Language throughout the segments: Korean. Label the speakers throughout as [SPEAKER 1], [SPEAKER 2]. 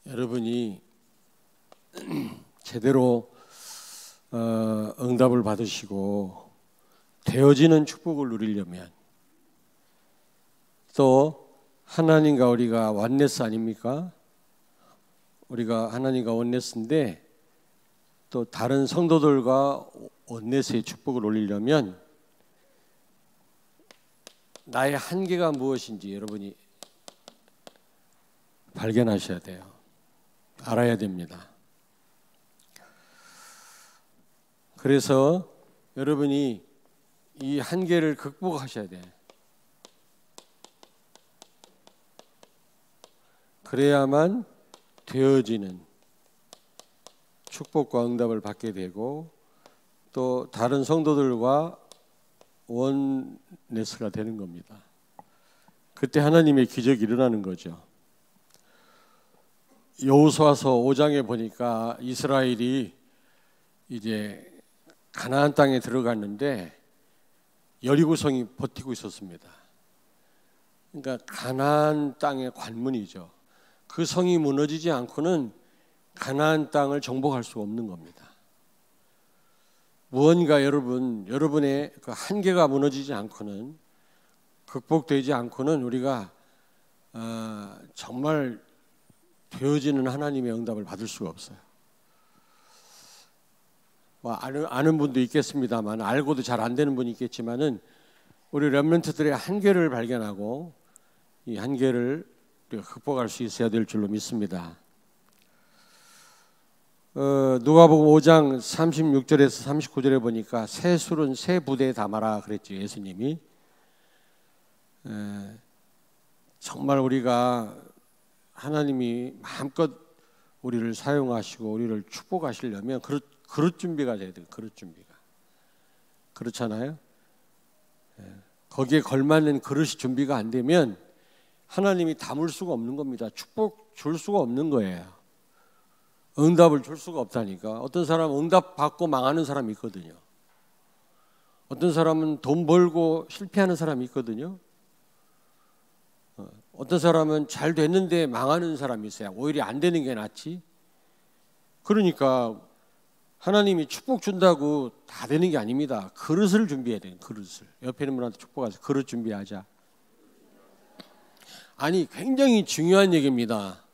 [SPEAKER 1] 여러분이 제대로 응답을 받으시고 되어지는 축복을 누리려면, 또 하나님과 우리가 원네스 아닙니까? 우리가 하나님과 원네스인데 또 다른 성도들과 원네스의 축복을 올리려면 나의 한계가 무엇인지 여러분이 발견하셔야 돼요. 알아야 됩니다. 그래서 여러분이 이 한계를 극복하셔야 돼요. 그래야만 되어지는 축복과 응답을 받게 되고 또 다른 성도들과 원네스가 되는 겁니다. 그때 하나님의 기적이 일어나는 거죠. 여호수아서 5장에 보니까 이스라엘이 이제 가나안 땅에 들어갔는데 여리고성이 버티고 있었습니다. 그러니까 가나안 땅의 관문이죠. 그 성이 무너지지 않고는 가나안 땅을 정복할 수가 없는 겁니다. 무언가 여러분의 그 한계가 무너지지 않고는, 극복되지 않고는 우리가 정말 되어지는 하나님의 응답을 받을 수가 없어요. 아는 분도 있겠습니다만, 알고도 잘 안 되는 분이 있겠지만은 우리 렘넌트들의 한계를 발견하고 이 한계를 우리가 극복할 수 있어야 될 줄로 믿습니다. 누가복음 5장 36절에서 39절에 보니까 새 술은 새 부대에 담아라 그랬죠, 예수님이. 정말 우리가 하나님이 마음껏 우리를 사용하시고 우리를 축복하시려면 그릇 준비가 돼야 돼요. 그릇 준비가. 그렇잖아요. 거기에 걸맞는 그릇이 준비가 안 되면 하나님이 담을 수가 없는 겁니다. 축복 줄 수가 없는 거예요. 응답을 줄 수가 없다니까. 어떤 사람은 응답 받고 망하는 사람이 있거든요. 어떤 사람은 돈 벌고 실패하는 사람이 있거든요. 어떤 사람은 잘 됐는데 망하는 사람이 있어요. 오히려 안 되는 게 낫지. 그러니까 하나님이 축복 준다고 다 되는 게 아닙니다. 그릇을 준비해야 돼요. 그릇을. 옆에 있는 분한테 축복하세요. 그릇 준비하자. 아니, 굉장히 중요한 얘기입니다.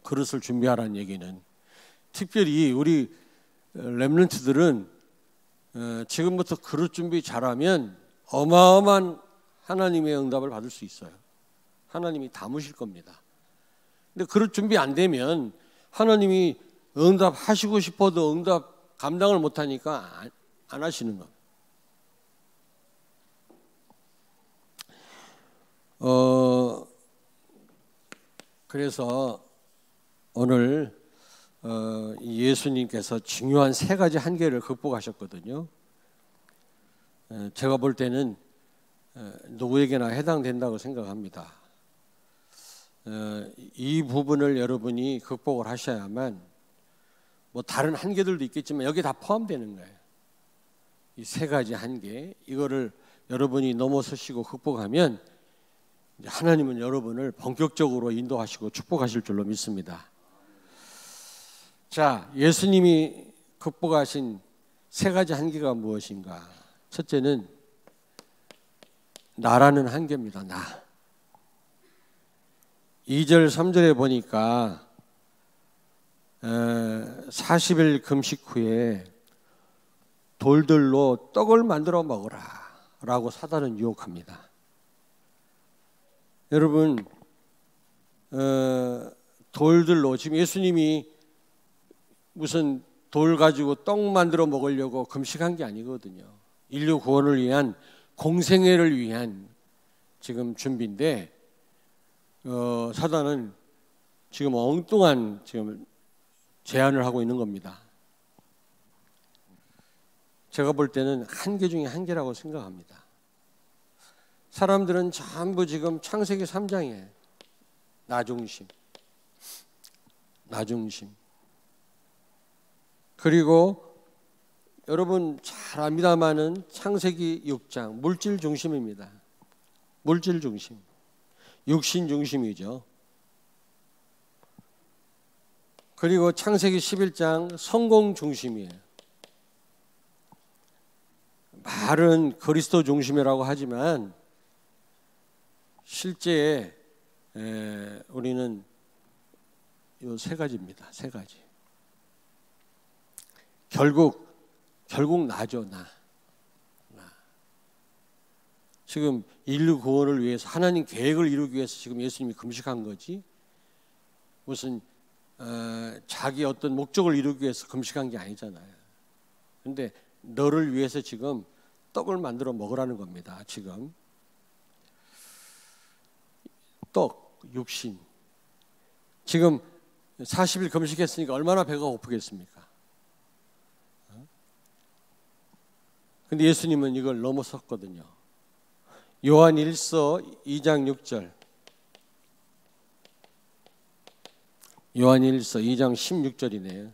[SPEAKER 1] 그릇을 준비하라는 얘기는. 특별히 우리 렘넌트들은 지금부터 그릇 준비 잘하면 어마어마한 하나님의 응답을 받을 수 있어요. 하나님이 담으실 겁니다. 근데 그릇 준비 안 되면 하나님이 응답하시고 싶어도 응답 감당을 못하니까 안 하시는 겁니다. 그래서 오늘 예수님께서 중요한 세 가지 한계를 극복하셨거든요. 제가 볼 때는 누구에게나 해당된다고 생각합니다. 이 부분을 여러분이 극복을 하셔야만, 뭐 다른 한계들도 있겠지만 여기 다 포함되는 거예요. 이 세 가지 한계, 이거를 여러분이 넘어서시고 극복하면 하나님은 여러분을 본격적으로 인도하시고 축복하실 줄로 믿습니다. 자, 예수님이 극복하신 세 가지 한계가 무엇인가? 첫째는 나라는 한계입니다. 나. 2절 3절에 보니까 40일 금식 후에 돌들로 떡을 만들어 먹으라 라고 사단은 유혹합니다. 여러분, 돌들로, 지금 예수님이 무슨 돌 가지고 떡 만들어 먹으려고 금식한 게 아니거든요. 인류 구원을 위한, 공생애를 위한 지금 준비인데, 사단은 지금 엉뚱한 지금 제안을 하고 있는 겁니다. 제가 볼 때는 한계 중에 한계라고 생각합니다. 사람들은 전부 지금 창세기 3장에 나중심. 그리고 여러분 잘 압니다마는 창세기 6장 물질 중심입니다. 물질 중심. 육신 중심이죠. 그리고 창세기 11장 성공 중심이에요. 말은 그리스도 중심이라고 하지만 실제 우리는 이 세 가지입니다. 세 가지. 결국 나죠. 나. 지금 인류 구원을 위해서 하나님 계획을 이루기 위해서 지금 예수님이 금식한 거지 무슨 자기 어떤 목적을 이루기 위해서 금식한 게 아니잖아요. 그런데 너를 위해서 지금 떡을 만들어 먹으라는 겁니다. 지금 떡, 육신. 지금 40일 금식했으니까 얼마나 배가 고프겠습니까? 근데 예수님은 이걸 넘어섰거든요. 요한 1서 2장 6절. 요한 1서 2장 16절이네요.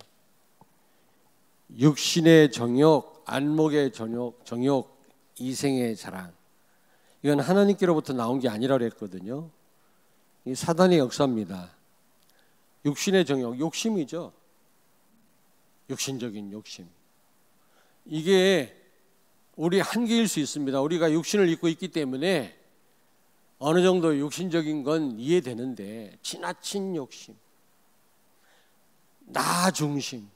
[SPEAKER 1] 육신의 정욕, 안목의 정욕, 이생의 자랑. 이건 하나님께로부터 나온 게 아니라고 했거든요. 이 사단의 역사입니다. 육신의 정욕, 욕심이죠. 육신적인 욕심. 이게 우리 한계일 수 있습니다. 우리가 육신을 입고 있기 때문에 어느 정도 육신적인 건 이해되는데 지나친 욕심, 나 중심,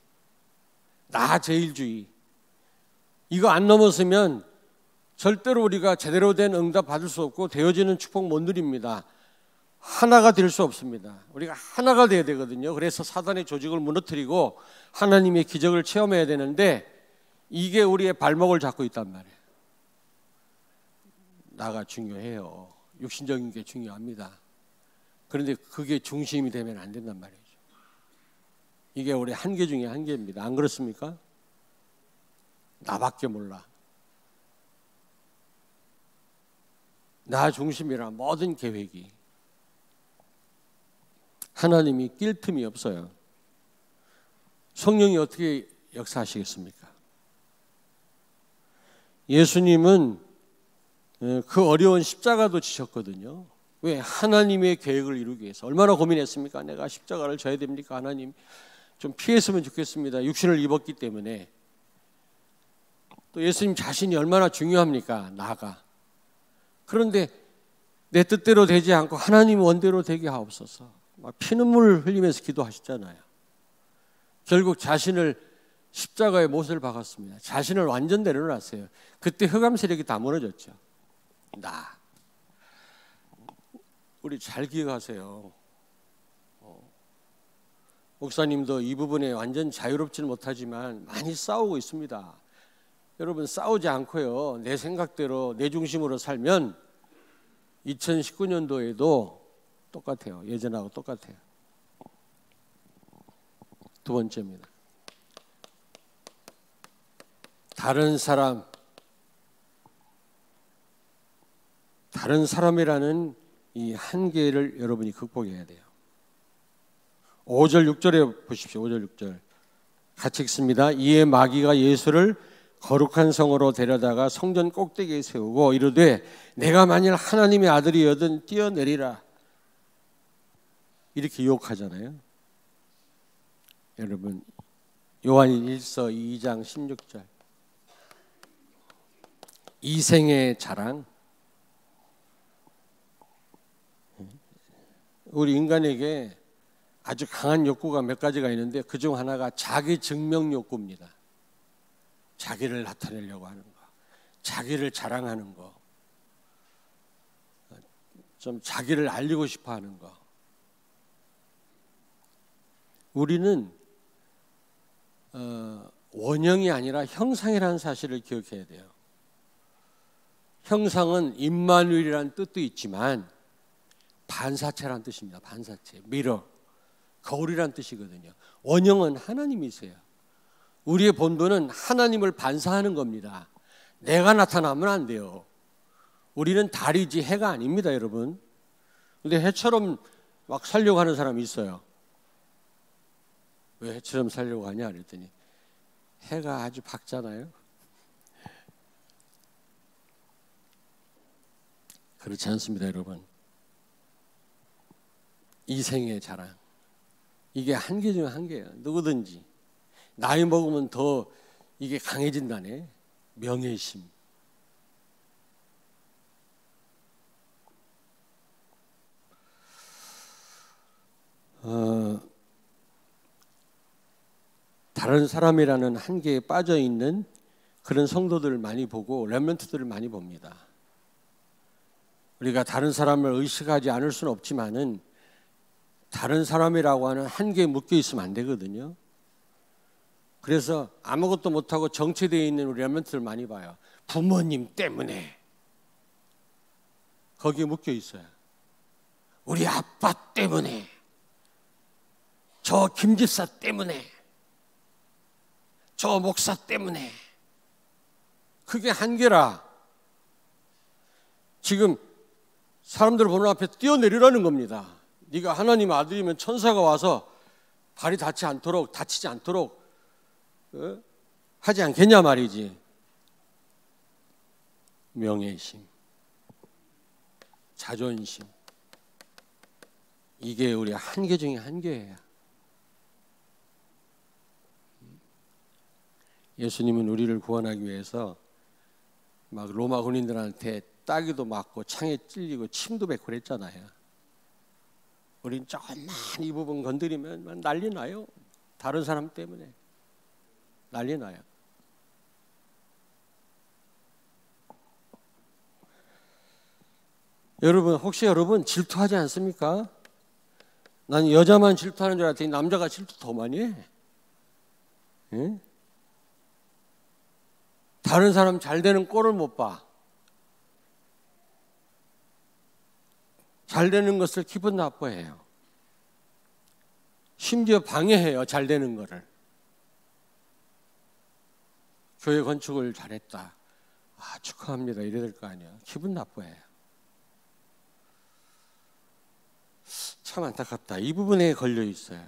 [SPEAKER 1] 나 제일주의 이거 안 넘었으면 절대로 우리가 제대로 된 응답 받을 수 없고 되어지는 축복 못 누립니다. 하나가 될 수 없습니다. 우리가 하나가 돼야 되거든요. 그래서 사단의 조직을 무너뜨리고 하나님의 기적을 체험해야 되는데 이게 우리의 발목을 잡고 있단 말이에요. 나가 중요해요. 육신적인 게 중요합니다. 그런데 그게 중심이 되면 안 된단 말이죠. 이게 우리 한계 중에 한계입니다. 안 그렇습니까? 나밖에 몰라. 나 중심이라 모든 계획이 하나님이 낄 틈이 없어요. 성령이 어떻게 역사하시겠습니까? 예수님은 그 어려운 십자가도 지셨거든요. 왜? 하나님의 계획을 이루기 위해서. 얼마나 고민했습니까? 내가 십자가를 져야 됩니까? 하나님 좀 피했으면 좋겠습니다. 육신을 입었기 때문에. 또 예수님 자신이 얼마나 중요합니까? 나가. 그런데 내 뜻대로 되지 않고 하나님 원대로 되게 하옵소서. 막 피눈물 흘리면서 기도하셨잖아요. 결국 자신을 십자가에 못을 박았습니다. 자신을 완전 내려놨어요. 그때 흑암 세력이 다 무너졌죠. 나. 우리 잘 기억하세요. 목사님도 이 부분에 완전 자유롭지는 못하지만 많이 싸우고 있습니다. 여러분 싸우지 않고요. 내 생각대로 내 중심으로 살면 2019년도에도 똑같아요. 예전하고 똑같아요. 두 번째입니다. 다른 사람이라는 이 한계를 여러분이 극복해야 돼요. 5절 6절에 보십시오. 5절 6절 같이 읽습니다. 이에 마귀가 예수를 거룩한 성으로 데려다가 성전 꼭대기에 세우고 이르되 내가 만일 하나님의 아들이여든 뛰어내리라. 이렇게 유혹하잖아요. 여러분 요한인 1서 2장 16절 이생의 자랑. 우리 인간에게 아주 강한 욕구가 몇 가지가 있는데 그중 하나가 자기 증명 욕구입니다. 자기를 나타내려고 하는 거, 자기를 자랑하는 거, 좀 자기를 알리고 싶어 하는 거. 우리는 원형이 아니라 형상이라는 사실을 기억해야 돼요. 형상은 임마누엘이라는 뜻도 있지만 반사체라는 뜻입니다. 반사체, 미러, 거울이라는 뜻이거든요. 원형은 하나님이세요. 우리의 본분은 하나님을 반사하는 겁니다. 내가 나타나면 안 돼요. 우리는 달이지 해가 아닙니다, 여러분. 근데 해처럼 막 살려고 하는 사람이 있어요. 왜 해처럼 살려고 하냐 그랬더니 해가 아주 밝잖아요. 그렇지 않습니다, 여러분. 이생의 자랑. 이게 한계 중 한계예요. 누구든지 나이 먹으면 더 이게 강해진다네. 명예심. 다른 사람이라는 한계에 빠져 있는 그런 성도들을 많이 보고 렘넌트들을 많이 봅니다. 우리가 다른 사람을 의식하지 않을 수는 없지만은 다른 사람이라고 하는 한계에 묶여 있으면 안 되거든요. 그래서 아무것도 못하고 정체되어 있는 우리 렘넌트를 많이 봐요. 부모님 때문에 거기에 묶여 있어요. 우리 아빠 때문에, 저 김집사 때문에, 저 목사 때문에. 그게 한계라. 지금 사람들 보는 앞에 뛰어내리라는 겁니다. 네가 하나님 아들이면 천사가 와서 발이 다치지 않도록 하지 않겠냐 말이지. 명예심, 자존심, 이게 우리 한계 중에 한계예요. 예수님은 우리를 구원하기 위해서 막 로마 군인들한테 따기도 맞고 창에 찔리고 침도 뱉고 그랬잖아요. 우린 조금만 이 부분 건드리면 난리 나요. 다른 사람 때문에 난리 나요. 여러분, 혹시 여러분 질투하지 않습니까? 난 여자만 질투하는 줄 알았더니 남자가 질투 더 많이 해. 예? 다른 사람 잘 되는 꼴을 못 봐. 잘 되는 것을 기분 나빠해요. 심지어 방해해요. 잘 되는 거를. 교회 건축을 잘했다. 아, 축하합니다. 이래야 될 거 아니에요. 기분 나빠해요. 참 안타깝다. 이 부분에 걸려 있어요.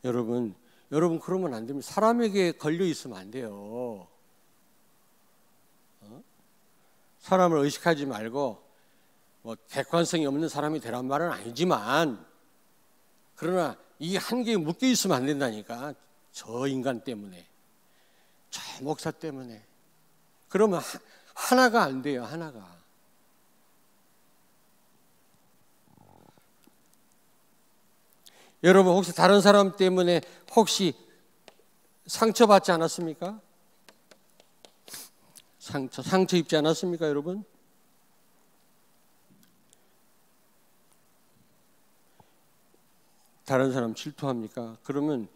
[SPEAKER 1] 여러분 그러면 안 됩니다. 사람에게 걸려 있으면 안 돼요. 사람을 의식하지 말고 뭐 객관성이 없는 사람이 되란 말은 아니지만, 그러나 이 한계에 묶여 있으면 안 된다니까. 저 인간 때문에, 저 목사 때문에. 그러면 하나가 안 돼요. 하나가. 여러분 혹시 다른 사람 때문에 혹시 상처받지 않았습니까? 상처 입지 않았습니까, 여러분? 다른 사람 질투합니까? 그러면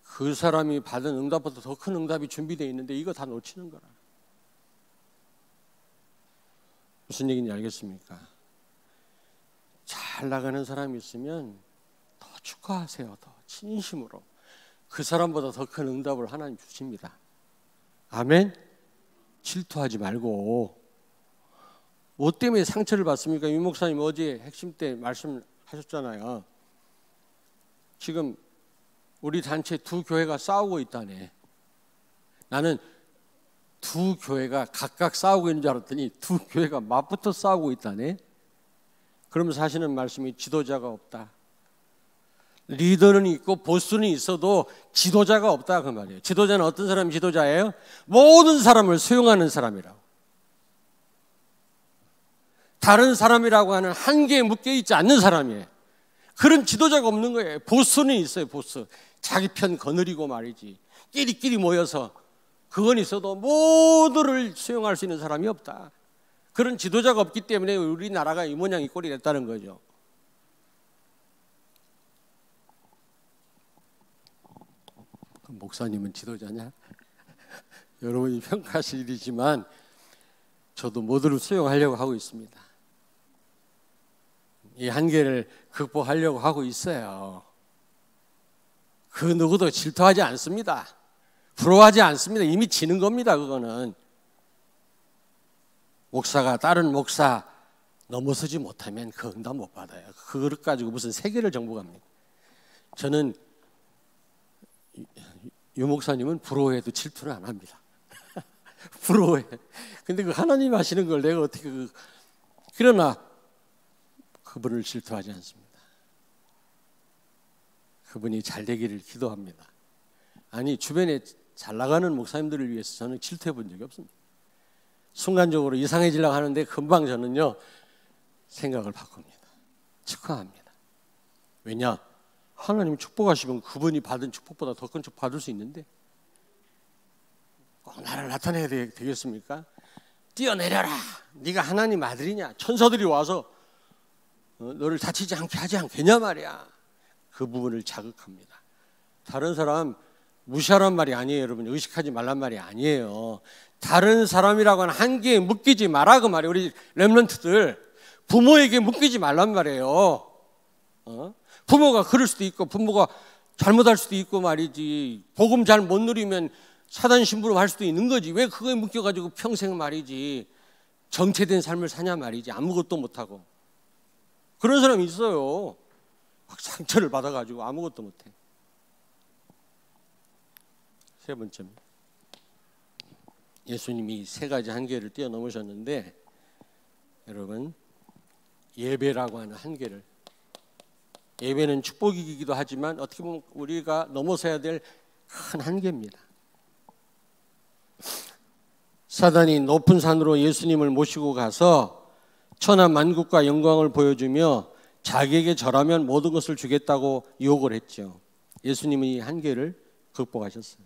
[SPEAKER 1] 그 사람이 받은 응답보다 더 큰 응답이 준비되어 있는데 이거 다 놓치는 거라. 무슨 얘기인지 알겠습니까? 잘 나가는 사람이 있으면 더 축하하세요. 더 진심으로. 그 사람보다 더 큰 응답을 하나님 주십니다. 아멘? 질투하지 말고. 뭐 때문에 상처를 받습니까? 유 목사님 어제 핵심 때 말씀하셨잖아요. 지금 우리 단체 두 교회가 싸우고 있다네. 나는 두 교회가 각각 싸우고 있는 줄 알았더니 두 교회가 맞붙어 싸우고 있다네. 그러면서 하시는 말씀이 지도자가 없다. 리더는 있고 보스는 있어도 지도자가 없다 그 말이에요. 지도자는 어떤 사람이 지도자예요? 모든 사람을 수용하는 사람이라고. 다른 사람이라고 하는 한계에 묶여 있지 않는 사람이에요. 그런 지도자가 없는 거예요. 보스는 있어요. 보스. 자기 편 거느리고 말이지. 끼리끼리 모여서 그건 있어도 모두를 수용할 수 있는 사람이 없다. 그런 지도자가 없기 때문에 우리나라가 이 모양 이 꼴이 됐다는 거죠. 목사님은 지도자냐? 여러분이 평가하실 일이지만 저도 모두를 수용하려고 하고 있습니다. 이 한계를 극복하려고 하고 있어요. 그 누구도 질투하지 않습니다. 부러워하지 않습니다. 이미 지는 겁니다. 그거는 목사가 다른 목사 넘어서지 못하면 그 응답 못 받아요. 그걸 가지고 무슨 세계를 정복합니까? 저는 유 목사님은 부러워해도 질투는 안 합니다. 부러워해. 근데 그 하나님 하시는 걸 내가 어떻게 그러나 그분을 질투하지 않습니다. 그분이 잘 되기를 기도합니다. 아니, 주변에 잘 나가는 목사님들을 위해서 저는 질투해 본 적이 없습니다. 순간적으로 이상해지려고 하는데 금방 저는요 생각을 바꿉니다. 축하합니다. 왜냐? 하나님 축복하시면 그분이 받은 축복보다 더 큰 축복 받을 수 있는데 꼭 나를 나타내야 되겠습니까? 뛰어내려라. 네가 하나님 아들이냐? 천사들이 와서 너를 다치지 않게 하지 않겠냐 말이야. 그 부분을 자극합니다. 다른 사람 무시하란 말이 아니에요. 여러분, 의식하지 말란 말이 아니에요. 다른 사람이라고 하는 한계에 묶이지 마라 그 말이에요. 우리 렘넌트들 부모에게 묶이지 말란 말이에요. 부모가 그럴 수도 있고 부모가 잘못할 수도 있고 말이지. 복음 잘 못 누리면 사단 심부름 할 수도 있는 거지. 왜 그거에 묶여가지고 평생 말이지 정체된 삶을 사냐 말이지. 아무것도 못하고. 그런 사람이 있어요. 막 상처를 받아가지고 아무것도 못해. 세 번째입니다. 예수님이 세 가지 한계를 뛰어넘으셨는데 여러분, 예배라고 하는 한계를, 예배는 축복이기도 하지만 어떻게 보면 우리가 넘어서야 될 큰 한계입니다. 사단이 높은 산으로 예수님을 모시고 가서 천하 만국과 영광을 보여주며 자기에게 절하면 모든 것을 주겠다고 유혹을 했죠. 예수님은 이 한계를 극복하셨어요.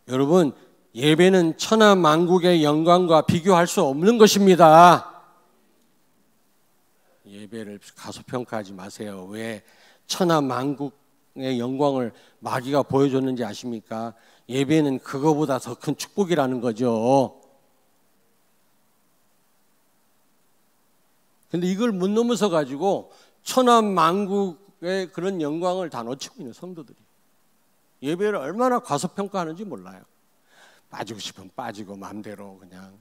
[SPEAKER 1] 여러분, 예배는 천하 만국의 영광과 비교할 수 없는 것입니다. 예배를 가소평가하지 마세요. 왜 천하 만국의 영광을 마귀가 보여줬는지 아십니까? 예배는 그거보다 더 큰 축복이라는 거죠. 근데 이걸 못 넘어서 가지고 천하 만국의 그런 영광을 다 놓치고 있는 성도들이 예배를 얼마나 과소평가하는지 몰라요. 빠지고 싶으면 빠지고 마음대로 그냥.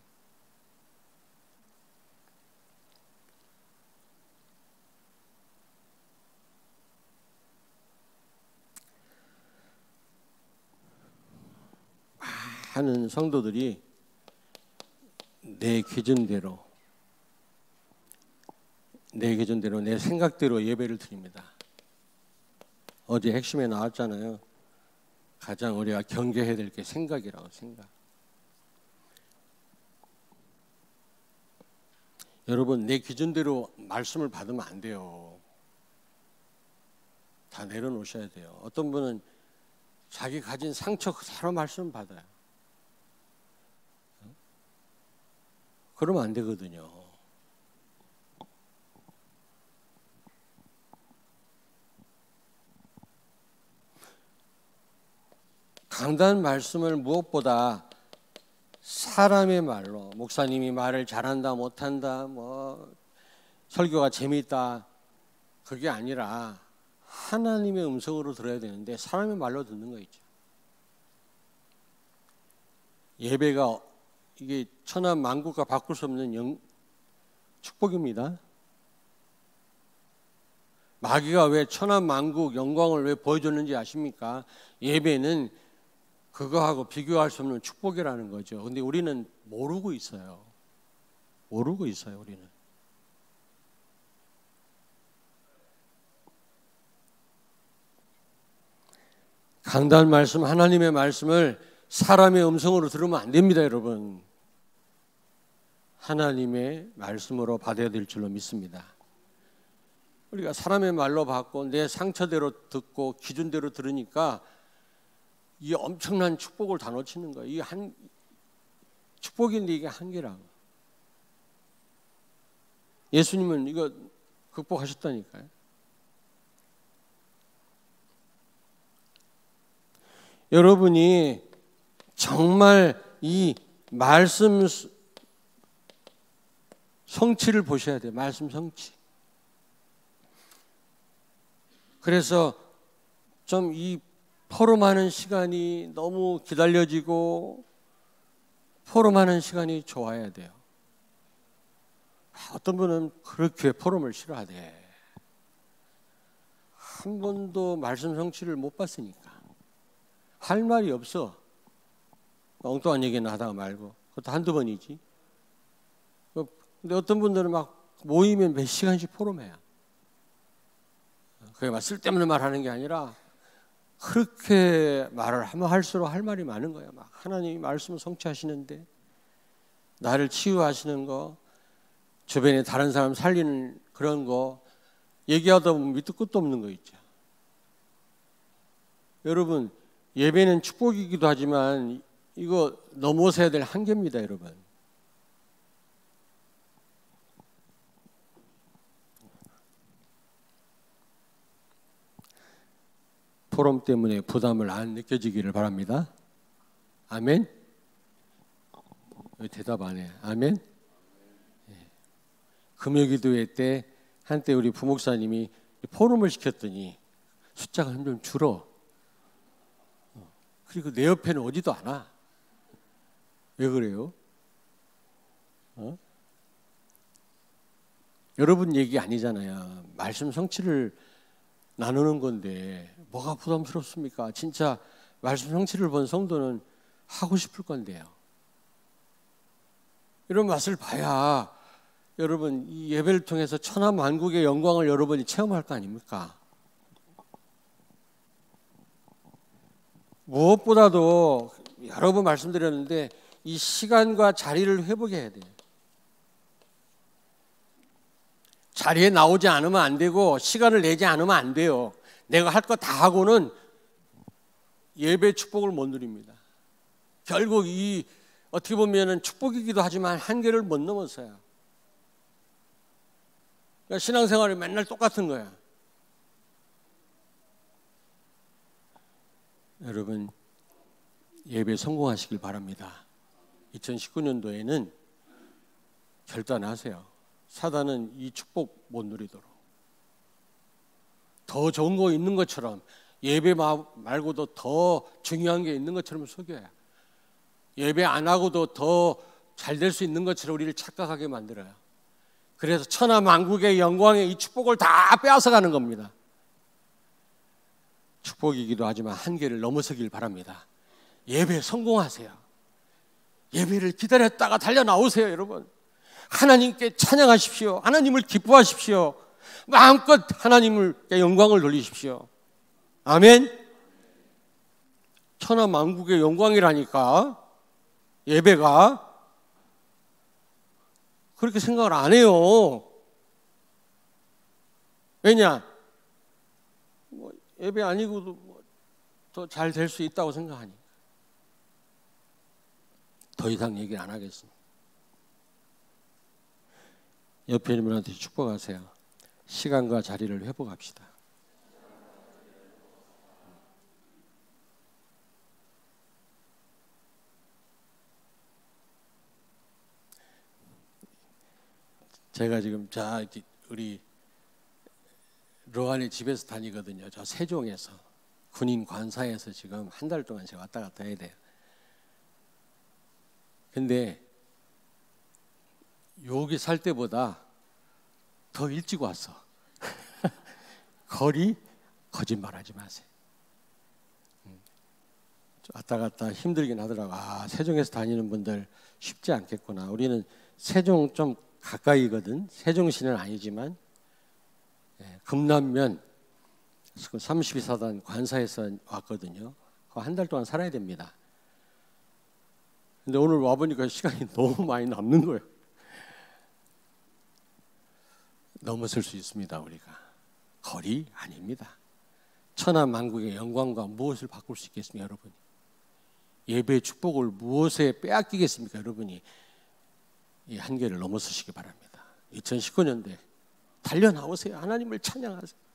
[SPEAKER 1] 많은 성도들이 내 기준대로 내 생각대로 예배를 드립니다. 어제 핵심에 나왔잖아요. 가장 우리가 경계해야 될 게 생각이라고. 생각. 여러분, 내 기준대로 말씀을 받으면 안 돼요. 다 내려놓으셔야 돼요. 어떤 분은 자기 가진 상처 그대로 말씀 받아요. 그러면 안 되거든요. 강단 말씀을 무엇보다 사람의 말로, 목사님이 말을 잘한다 못한다, 뭐 설교가 재미있다, 그게 아니라 하나님의 음성으로 들어야 되는데 사람의 말로 듣는 거 있죠. 예배가 이게 천하 만국과 바꿀 수 없는 축복입니다. 마귀가 왜 천하 만국 영광을 왜 보여줬는지 아십니까? 예배는 그거하고 비교할 수 없는 축복이라는 거죠. 근데 우리는 모르고 있어요. 모르고 있어요, 우리는. 강단 말씀, 하나님의 말씀을 사람의 음성으로 들으면 안 됩니다, 여러분. 하나님의 말씀으로 받아야 될 줄로 믿습니다. 우리가 사람의 말로 받고 내 상처대로 듣고 기준대로 들으니까 이 엄청난 축복을 다 놓치는 거예요. 이 축복인데 이게 한계라고. 예수님은 이거 극복하셨다니까요. 여러분이 정말 이 말씀 성취를 보셔야 돼요. 말씀 성취. 그래서 좀 이 포럼하는 시간이 너무 기다려지고 포럼하는 시간이 좋아야 돼요. 어떤 분은 그렇게 포럼을 싫어하대. 한 번도 말씀 성취를 못 봤으니까 할 말이 없어. 엉뚱한 얘기나 하다가 말고. 그것도 한두 번이지. 근데 어떤 분들은 막 모이면 몇 시간씩 포럼해요. 그게 막 쓸데없는 말 하는 게 아니라 그렇게 말을 하면 할수록 할 말이 많은 거야. 막 하나님이 말씀을 성취하시는데 나를 치유하시는 거, 주변에 다른 사람 살리는 그런 거 얘기하다 보면 밑도 끝도 없는 거 있죠. 여러분, 예배는 축복이기도 하지만 이거 넘어서야 될 한계입니다, 여러분. 포럼 때문에 부담을 안 느껴지기를 바랍니다. 아멘? 왜 대답 안 해? 아멘? 금요기도회 때 한때 우리 부목사님이 포럼을 시켰더니 숫자가 좀 줄어. 그리고 내 옆에는 오지도 않아. 왜 그래요? 여러분 얘기 아니잖아요. 말씀 성취를 나누는 건데 뭐가 부담스럽습니까? 진짜 말씀 성취를 본 성도는 하고 싶을 건데요. 이런 맛을 봐야 여러분 이 예배를 통해서 천하 만국의 영광을 여러분이 체험할 거 아닙니까? 무엇보다도 여러 번 말씀드렸는데 이 시간과 자리를 회복해야 돼요. 자리에 나오지 않으면 안 되고 시간을 내지 않으면 안 돼요. 내가 할 거 다 하고는 예배 축복을 못 누립니다. 결국 이 어떻게 보면 축복이기도 하지만 한계를 못 넘어서요. 그러니까 신앙생활이 맨날 똑같은 거야. 여러분 예배 성공하시길 바랍니다. 2019년도에는 결단하세요. 사단은 이 축복 못 누리도록. 더 좋은 거 있는 것처럼 예배 말고도 더 중요한 게 있는 것처럼 속여요. 예배 안 하고도 더 잘 될 수 있는 것처럼 우리를 착각하게 만들어요. 그래서 천하 만국의 영광의 이 축복을 다 빼앗아가는 겁니다. 축복이기도 하지만 한계를 넘어서길 바랍니다. 예배 성공하세요. 예배를 기다렸다가 달려나오세요, 여러분. 하나님께 찬양하십시오. 하나님을 기뻐하십시오. 마음껏 하나님을 영광을 돌리십시오. 아멘. 천하 만국의 영광이라니까 예배가 그렇게 생각을 안 해요. 왜냐? 예배 아니고도 더 잘 될 수 있다고 생각하니까. 더 이상 얘기 안 하겠습니다. 옆에 있는 분한테 축복하세요. 시간과 자리를 회복합시다. 제가 지금 우리 로안의 집에서 다니거든요. 저 세종에서 군인 관사에서 지금 한 달 동안 제가 왔다 갔다 해야 돼요. 근데 여기 살 때보다 더 일찍 왔어. 거리 거짓말하지 마세요. 왔다 갔다 힘들긴 하더라고. 아, 세종에서 다니는 분들 쉽지 않겠구나. 우리는 세종 좀 가까이거든. 세종시는 아니지만 금남면 32사단 관사에서 왔거든요. 한 달 동안 살아야 됩니다. 근데 오늘 와보니까 시간이 너무 많이 남는 거예요. 넘어설 수 있습니다. 우리가 거리 아닙니다. 천하 만국의 영광과 무엇을 바꿀 수 있겠습니까, 여러분이? 예배의 축복을 무엇에 빼앗기겠습니까, 여러분이? 이 한계를 넘어서시기 바랍니다. 2019년도에 달려 나오세요. 하나님을 찬양하세요.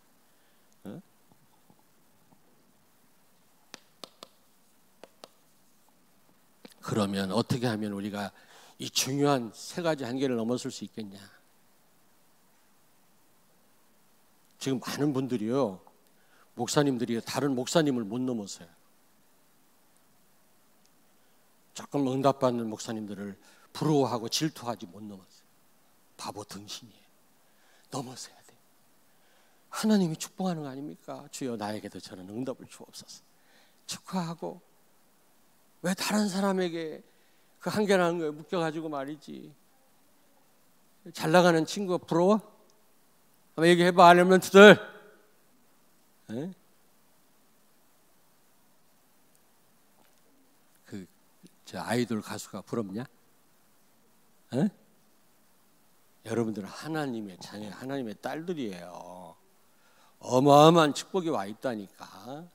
[SPEAKER 1] 그러면 어떻게 하면 우리가 이 중요한 세 가지 한계를 넘어설 수 있겠냐? 지금 많은 분들이요, 목사님들이 다른 목사님을 못 넘어서요. 조금 응답받는 목사님들을 부러워하고 질투하지 못 넘었어요. 바보 등신이에요. 넘어서야 돼요. 하나님이 축복하는 거 아닙니까? 주여 나에게도 저는 응답을 주옵소서. 축하하고 왜 다른 사람에게 그 한계라는 거에 묶여가지고 말이지. 잘 나가는 친구가 부러워? 한번 얘기해봐, 알려면트들. 저 아이돌 가수가 부럽냐? 에? 여러분들은 하나님의 자녀, 하나님의 딸들이에요. 어마어마한 축복이 와 있다니까.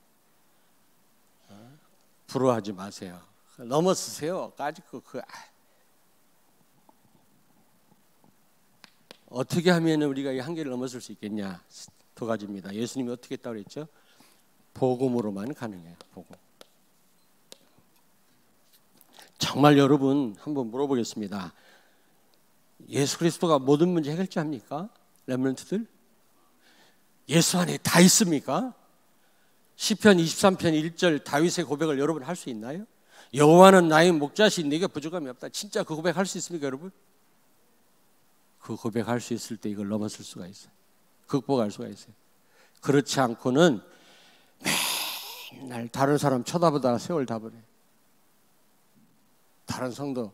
[SPEAKER 1] 부러워하지 마세요. 넘어서세요. 까짓 거 어떻게 하면 우리가 이 한계를 넘어설 수 있겠냐? 두 가지입니다. 예수님이 어떻게 했다고 그랬죠? 복음으로만 가능해요. 복음. 정말 여러분 한번 물어보겠습니다. 예수 그리스도가 모든 문제 해결자입니까? 렘넌트들? 예수 안에 다 있습니까? 시편 23편 1절 다윗의 고백을 여러분 할 수 있나요? 여호와는 나의 목자시니 내게 부족함이 없다. 진짜 그 고백할 수 있습니까, 여러분? 그 고백할 수 있을 때 이걸 넘어설 수가 있어요. 극복할 수가 있어요. 그렇지 않고는 맨날 다른 사람 쳐다보다가 세월 다 보내. 다른 성도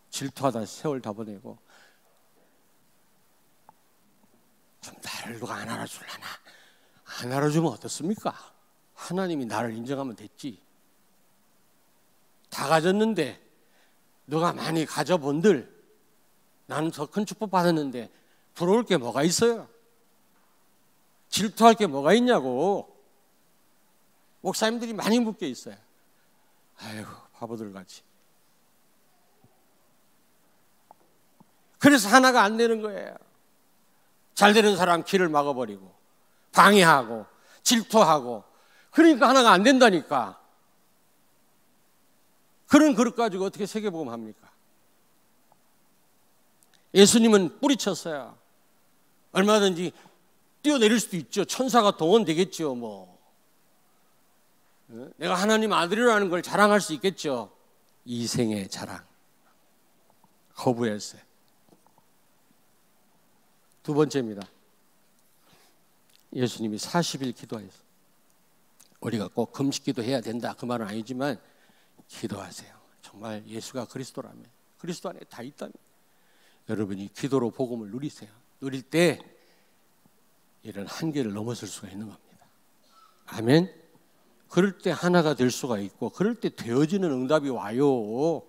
[SPEAKER 1] 질투하다 세월 다 보내고, 좀 나를 누가 안 알아줄라나? 안 알아주면 어떻습니까? 하나님이 나를 인정하면 됐지. 다 가졌는데 누가 많이 가져본들 나는 더 큰 축복 받았는데 부러울 게 뭐가 있어요? 질투할 게 뭐가 있냐고. 목사님들이 많이 묶여 있어요. 아이고 바보들 같이. 그래서 하나가 안 되는 거예요. 잘 되는 사람 길을 막아버리고 방해하고 질투하고, 그러니까 하나가 안 된다니까. 그런 그릇 가지고 어떻게 세계복음 합니까? 예수님은 뿌리쳤어요. 얼마든지 뛰어내릴 수도 있죠. 천사가 동원되겠죠. 뭐 내가 하나님 아들이라는 걸 자랑할 수 있겠죠. 이생의 자랑 거부했어요. 두 번째입니다. 예수님이 40일 기도하셨어요. 우리가 꼭 금식기도 해야 된다 그 말은 아니지만 기도하세요. 정말 예수가 그리스도라면, 그리스도 안에 다 있다면 여러분이 기도로 복음을 누리세요. 누릴 때 이런 한계를 넘어설 수가 있는 겁니다. 아멘. 그럴 때 하나가 될 수가 있고, 그럴 때 되어지는 응답이 와요.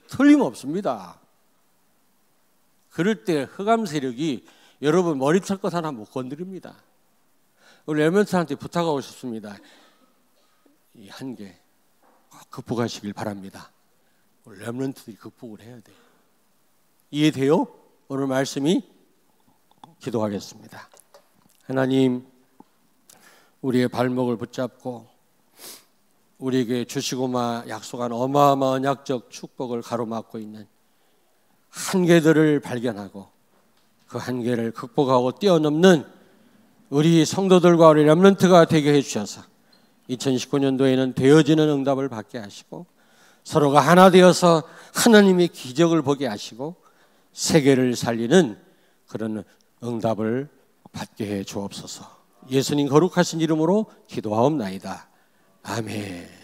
[SPEAKER 1] 틀림없습니다. 그럴 때 흑암 세력이 여러분 머리털 것 하나 못 건드립니다. 우리 렘넌트한테 부탁하고 싶습니다. 이 한계 극복하시길 바랍니다. 우리 렘넌트들이 극복을 해야 돼요. 이해돼요? 오늘 말씀이? 기도하겠습니다. 하나님, 우리의 발목을 붙잡고 우리에게 주시고마 약속한 어마어마한 언약적 축복을 가로막고 있는 한계들을 발견하고 그 한계를 극복하고 뛰어넘는 우리 성도들과 우리 렘넌트가 되게 해주셔서 2019년도에는 되어지는 응답을 받게 하시고 서로가 하나 되어서 하나님의 기적을 보게 하시고 세계를 살리는 그런 응답을 받게 해 주옵소서. 예수님 거룩하신 이름으로 기도하옵나이다. 아멘.